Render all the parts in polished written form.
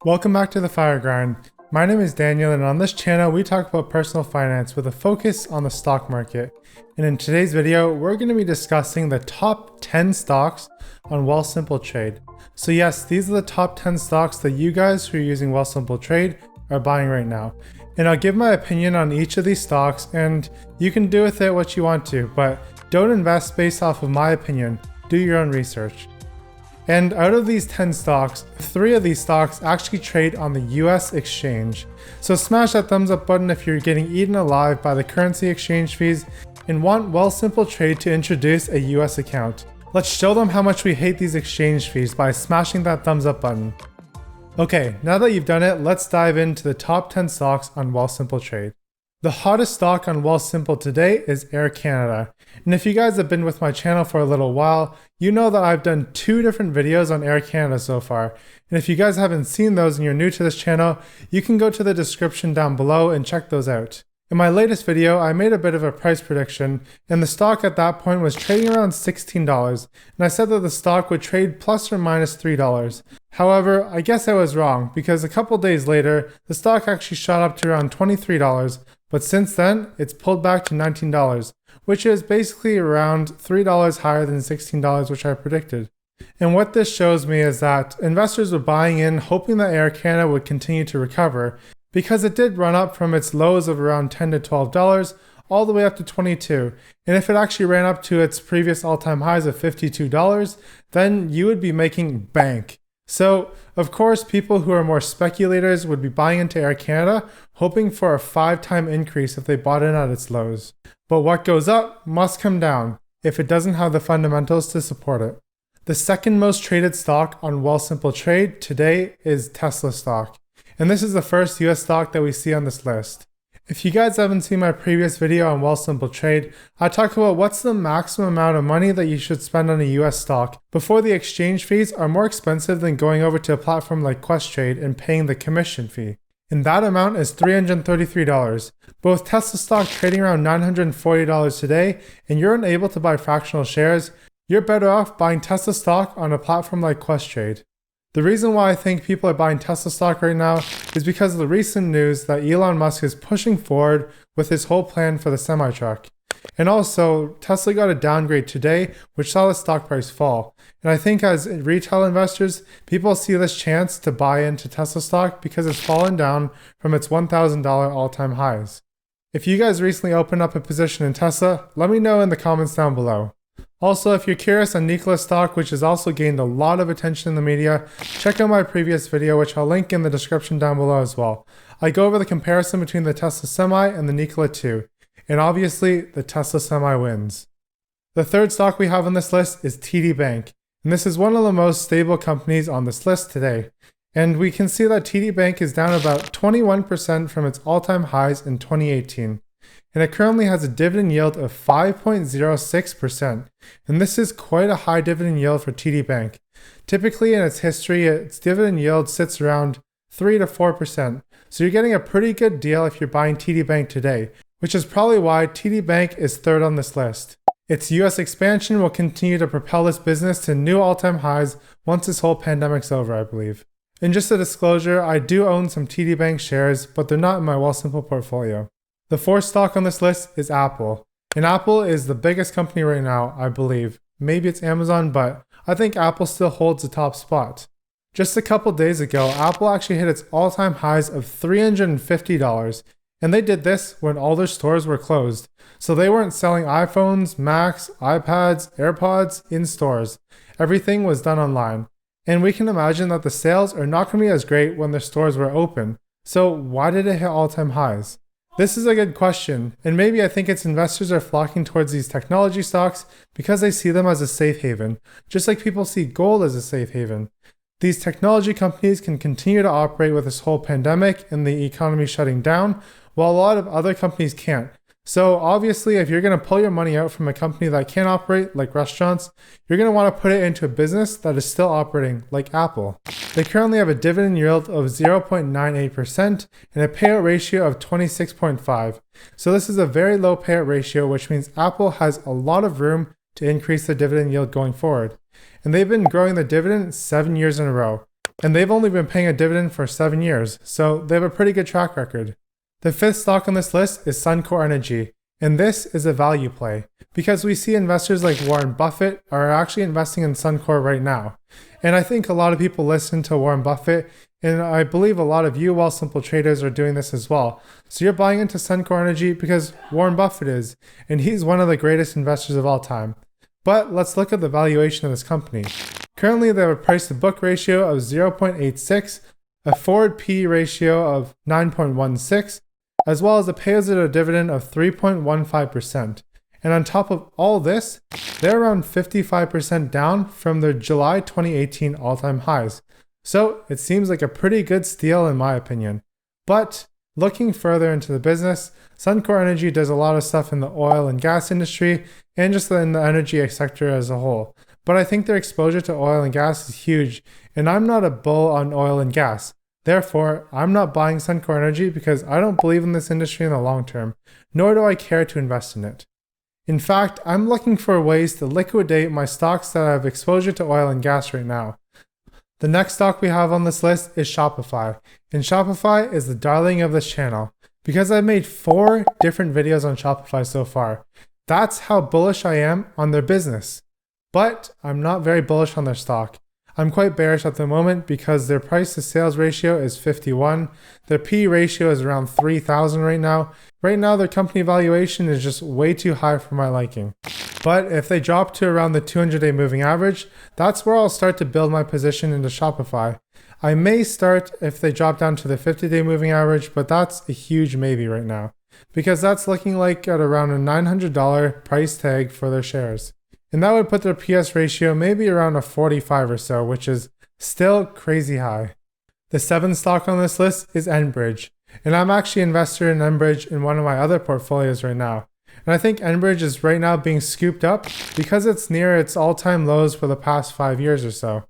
Welcome back to the Fire Grind. My name is Daniel, and on this channel we talk about personal finance with a focus on the stock market. And in today's video, we're going to be discussing the top 10 stocks on Wealthsimple Trade. So yes, these are the top 10 stocks that you guys who are using Wealthsimple Trade are buying right now. And I'll give my opinion on each of these stocks, and you can do with it what you want to, but don't invest based off of my opinion. Do your own research. And out of these 10 stocks, 3 of these stocks actually trade on the US exchange. So smash that thumbs up button if you're getting eaten alive by the currency exchange fees and want Wealthsimple Trade to introduce a US account. Let's show them how much we hate these exchange fees by smashing that thumbs up button. Okay, now that you've done it, let's dive into the top 10 stocks on Wealthsimple Trade. The hottest stock on Wealthsimple today is Air Canada. And if you guys have been with my channel for a little while, you know that I've done 2 different videos on Air Canada so far. And if you guys haven't seen those and you're new to this channel, you can go to the description down below and check those out. In my latest video, I made a bit of a price prediction, and the stock at that point was trading around $16, and I said that the stock would trade plus or minus $3. However, I guess I was wrong, because a couple days later, the stock actually shot up to around $23, but since then, it's pulled back to $19, which is basically around $3 higher than $16, which I predicted. And what this shows me is that investors were buying in hoping that Air Canada would continue to recover, because it did run up from its lows of around $10 to $12 all the way up to $22. And if it actually ran up to its previous all-time highs of $52, then you would be making bank. So, of course, people who are more speculators would be buying into Air Canada, hoping for a 5-time increase if they bought in at its lows. But what goes up must come down if it doesn't have the fundamentals to support it. The second most traded stock on Wealthsimple Trade today is Tesla stock. And this is the first US stock that we see on this list. If you guys haven't seen my previous video on Wealthsimple Trade, I talk about what's the maximum amount of money that you should spend on a US stock before the exchange fees are more expensive than going over to a platform like QUESTRADE and paying the commission fee. And that amount is $333. Both Tesla stock trading around $940 today, and you're unable to buy fractional shares, you're better off buying Tesla stock on a platform like QUESTRADE. The reason why I think people are buying Tesla stock right now is because of the recent news that Elon Musk is pushing forward with his whole plan for the semi-truck. And also, Tesla got a downgrade today, which saw the stock price fall. And I think as retail investors, people see this chance to buy into Tesla stock because it's fallen down from its $1,000 all-time highs. If you guys recently opened up a position in Tesla, let me know in the comments down below. Also, if you're curious on Nikola stock, which has also gained a lot of attention in the media, check out my previous video, which I'll link in the description down below as well. I go over the comparison between the Tesla Semi and the Nikola 2, and obviously the Tesla Semi wins. The third stock we have on this list is TD Bank, and this is one of the most stable companies on this list today. And we can see that TD Bank is down about 21% from its all-time highs in 2018. And it currently has a dividend yield of 5.06%, and this is quite a high dividend yield for TD Bank. Typically in its history, its dividend yield sits around 3 to 4%, so you're getting a pretty good deal if you're buying TD Bank today, which is probably why TD Bank is third on this list. Its US expansion will continue to propel this business to new all-time highs once this whole pandemic's over, I believe. And just a disclosure, I do own some TD Bank shares, but they're not in my Wealthsimple portfolio. The fourth stock on this list is Apple. And Apple is the biggest company right now, I believe. Maybe it's Amazon, but I think Apple still holds the top spot. Just a couple days ago, Apple actually hit its all-time highs of $350, and they did this when all their stores were closed. So they weren't selling iPhones, Macs, iPads, AirPods in stores. Everything was done online. And we can imagine that the sales are not going to be as great when their stores were open. So why did it hit all-time highs? This is a good question, and maybe I think its investors are flocking towards these technology stocks because they see them as a safe haven, just like people see gold as a safe haven. These technology companies can continue to operate with this whole pandemic and the economy shutting down, while a lot of other companies can't. So obviously, if you're going to pull your money out from a company that can't operate, like restaurants, you're going to want to put it into a business that is still operating, like Apple. They currently have a dividend yield of 0.98% and a payout ratio of 26.5. So this is a very low payout ratio, which means Apple has a lot of room to increase the dividend yield going forward. And they've been growing the dividend 7 years in a row. And they've only been paying a dividend for 7 years, so they have a pretty good track record. The fifth stock on this list is Suncor Energy, and this is a value play because we see investors like Warren Buffett are actually investing in Suncor right now. And I think a lot of people listen to Warren Buffett, and I believe a lot of you Wealthsimple traders are doing this as well. So you're buying into Suncor Energy because Warren Buffett is, and he's one of the greatest investors of all time. But let's look at the valuation of this company. Currently, they have a price-to-book ratio of 0.86, a forward P ratio of 9.16, as well as a payout dividend of 3.15%. And on top of all this, they're around 55% down from their July 2018 all-time highs. So it seems like a pretty good steal in my opinion. But looking further into the business, Suncor Energy does a lot of stuff in the oil and gas industry and just in the energy sector as a whole. But I think their exposure to oil and gas is huge, and I'm not a bull on oil and gas. Therefore, I'm not buying Suncor Energy because I don't believe in this industry in the long term, nor do I care to invest in it. In fact, I'm looking for ways to liquidate my stocks that have exposure to oil and gas right now. The next stock we have on this list is Shopify, and Shopify is the darling of this channel because I've made 4 different videos on Shopify so far. That's how bullish I am on their business. But I'm not very bullish on their stock. I'm quite bearish at the moment because their price to sales ratio is 51. Their P ratio is around 3,000 right now. Right now, their company valuation is just way too high for my liking. But if they drop to around the 200-day moving average, that's where I'll start to build my position into Shopify. I may start if they drop down to the 50-day moving average, but that's a huge maybe right now because that's looking like at around a $900 price tag for their shares. And that would put their PS ratio maybe around a 45 or so, which is still crazy high. The 7th stock on this list is Enbridge. And I'm actually an investor in Enbridge in one of my other portfolios right now. And I think Enbridge is right now being scooped up because it's near its all-time lows for the past 5 years or so.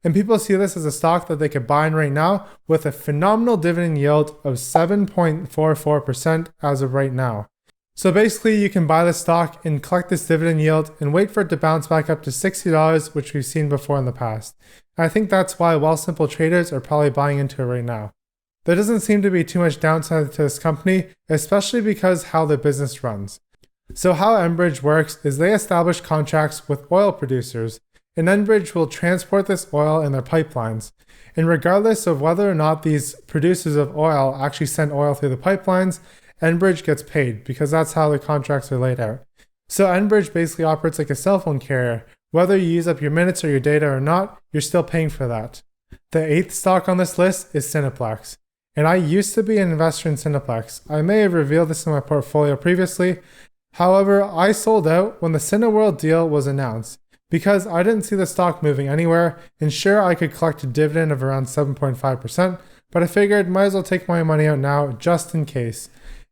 And people see this as a stock that they could buy in right now with a phenomenal dividend yield of 7.44% as of right now. So basically, you can buy the stock and collect this dividend yield and wait for it to bounce back up to $60, which we've seen before in the past. And I think that's why Wealthsimple traders are probably buying into it right now. There doesn't seem to be too much downside to this company, especially because how the business runs. So how Enbridge works is they establish contracts with oil producers, and Enbridge will transport this oil in their pipelines. And regardless of whether or not these producers of oil actually send oil through the pipelines, Enbridge gets paid because that's how the contracts are laid out. So Enbridge basically operates like a cell phone carrier. Whether you use up your minutes or your data or not, you're still paying for that. The 8th stock on this list is Cineplex. And I used to be an investor in Cineplex. I may have revealed this in my portfolio previously. However, I sold out when the Cineworld deal was announced because I didn't see the stock moving anywhere, and sure, I could collect a dividend of around 7.5%, but I figured might as well take my money out now just in case.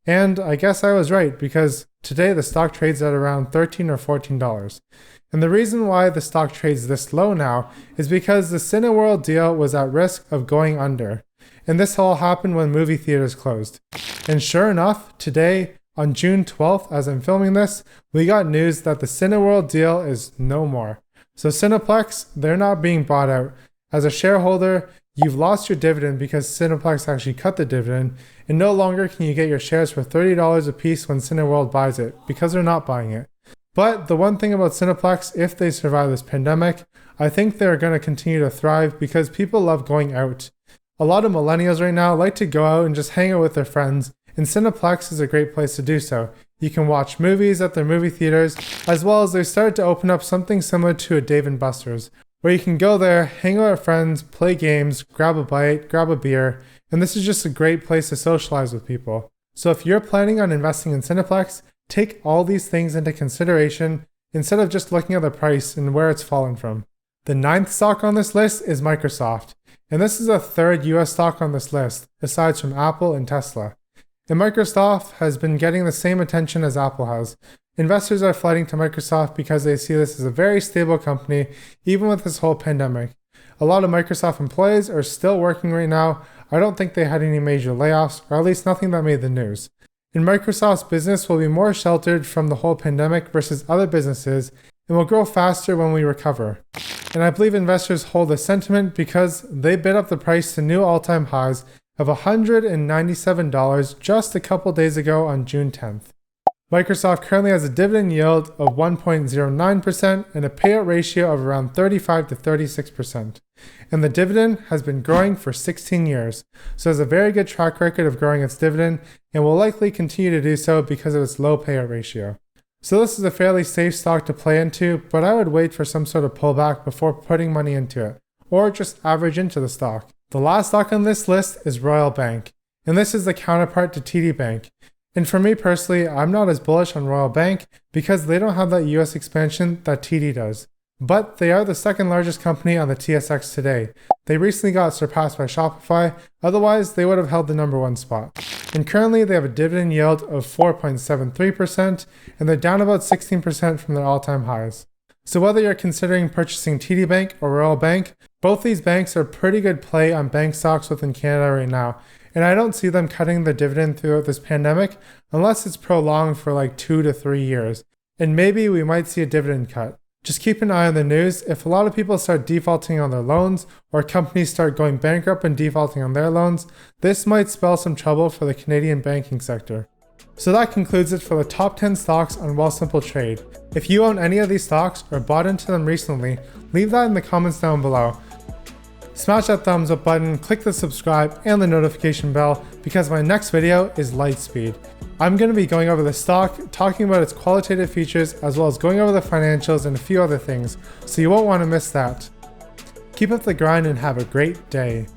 And I guess I was right because today the stock trades at around $13 or $14. And the reason why the stock trades this low now is because the Cineworld deal was at risk of going under. And this all happened when movie theaters closed. And sure enough, today on June 12th, as I'm filming this, we got news that the Cineworld deal is no more. So Cineplex, they're not being bought out. As a shareholder, you've lost your dividend because Cineplex actually cut the dividend, and no longer can you get your shares for $30 a piece when Cineworld buys it because they're not buying it. But the one thing about Cineplex, if they survive this pandemic, I think they're going to continue to thrive because people love going out. A lot of millennials right now like to go out and just hang out with their friends, and Cineplex is a great place to do so. You can watch movies at their movie theaters, as well as they started to open up something similar to a Dave & Buster's, where you can go there, hang out with friends, play games, grab a bite, grab a beer, and this is just a great place to socialize with people. So if you're planning on investing in Cineplex, take all these things into consideration instead of just looking at the price and where it's fallen from. The 9th stock on this list is Microsoft, and this is a 3rd US stock on this list, aside from Apple and Tesla. And Microsoft has been getting the same attention as Apple has. Investors are flooding to Microsoft because they see this as a very stable company, even with this whole pandemic. A lot of Microsoft employees are still working right now. I don't think they had any major layoffs, or at least nothing that made the news. And Microsoft's business will be more sheltered from the whole pandemic versus other businesses, and will grow faster when we recover. And I believe investors hold this sentiment because they bid up the price to new all-time highs of $197 just a couple days ago on June 10th. Microsoft currently has a dividend yield of 1.09% and a payout ratio of around 35 to 36%. And the dividend has been growing for 16 years, so it has a very good track record of growing its dividend and will likely continue to do so because of its low payout ratio. So this is a fairly safe stock to play into, but I would wait for some sort of pullback before putting money into it, or just average into the stock. The last stock on this list is Royal Bank, and this is the counterpart to TD Bank. And for me personally, I'm not as bullish on Royal Bank because they don't have that US expansion that TD does. But they are the second largest company on the TSX today. They recently got surpassed by Shopify, otherwise they would have held the #1 spot. And currently they have a dividend yield of 4.73%, and they're down about 16% from their all-time highs. So whether you're considering purchasing TD Bank or Royal Bank, both these banks are a pretty good play on bank stocks within Canada right now. And I don't see them cutting the dividend throughout this pandemic unless it's prolonged for like 2 to 3 years. And maybe we might see a dividend cut. Just keep an eye on the news. If a lot of people start defaulting on their loans or companies start going bankrupt and defaulting on their loans, this might spell some trouble for the Canadian banking sector. So that concludes it for the top 10 stocks on Wealthsimple Trade. If you own any of these stocks or bought into them recently, leave that in the comments down below. Smash that thumbs up button, click the subscribe and the notification bell because my next video is Lightspeed. I'm going to be going over the stock, talking about its qualitative features, as well as going over the financials and a few other things, so you won't want to miss that. Keep up the grind and have a great day.